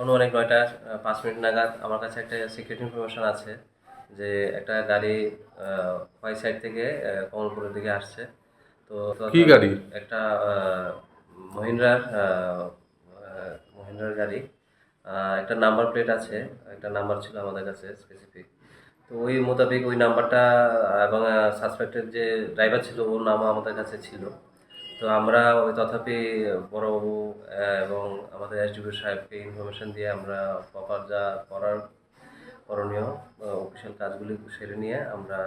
অনুমানিক ৯টা ৫ মিনিট নাগাদ আমার কাছে একটা সিক্রেট ইনফরমেশন আছে যে একটা গাড়ি হোয়াই সাইড থেকে কমলপুরের দিকে আসছে। তো কি গাড়ি? একটা মহিন্দ্রার মহিন্দ্রার গাড়ি। একটা নাম্বার প্লেট আছে, একটা নাম্বার ছিল আমাদের কাছে স্পেসিফিক। তো ওই মোতাবেক ওই নাম্বারটা এবং সাসপেক্টেড যে ড্রাইভার ছিল ওর নামও আমাদের কাছে ছিল। তো আমরা ওই তথাপি বড়বাবু এবং আমাদের এসডিপিও সাহেবকে ইনফরমেশন দিয়ে আমরা প্রপার যা করার করণীয় অফিসিয়াল কাজগুলি সেরে নিয়ে আমরা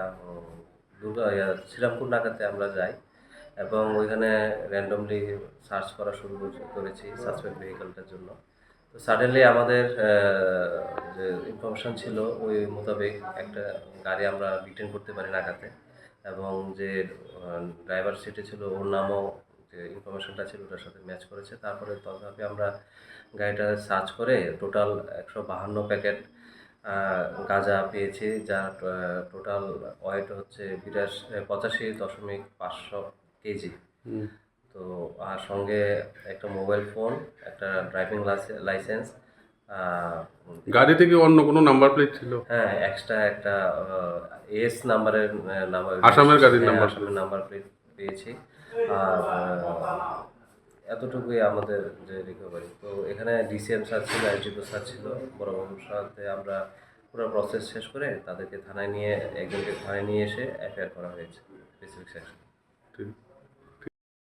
শ্রীরামপুর নাকাতে আমরা যাই এবং ওইখানে র্যান্ডমলি সার্চ করা শুরু করেছি সাসপেক্ট ভেহিকলটার জন্য। তো সাডেনলি আমাদের যে ইনফরমেশন ছিল ওই মোতাবেক একটা গাড়ি আমরা ডিটেন করতে পারি নাকাতে এবং যে ড্রাইভার সিটে ছিল ওর নামও যে ইনফরমেশনটা ছিল ওটার সাথে ম্যাচ করেছে। তারপরে তথাপি আমরা গাড়িটা সার্চ করে টোটাল ১৫২ প্যাকেট গাঁজা পেয়েছি, যার টোটাল ওয়েট হচ্ছে ৮৫.৫০০ কেজি। তো আর সঙ্গে একটা মোবাইল ফোন, একটা ড্রাইভিং লাইসেন্স। গাড়ি থেকে অন্য কোনো নাম্বার প্লেট ছিল? হ্যাঁ, এক্সট্রা একটা এস নাম্বারের নাম্বার, আসামের গাড়ির নাম্বার? আসামের নাম্বার প্লেট পেয়েছি। আর এতটুকুই আমাদের যে রিকভারি। তো এখানে ডিসিএম স্যার ছিল, এসডিপিও স্যার ছিল, বড়বাবুর সাথে আমরা পুরো প্রসেস শেষ করে তাদেরকে থানায় নিয়ে একজনকে থানায় নিয়ে এসে এফআইআর করা হয়েছে স্পেসিফিক সেকশন। ঠিক।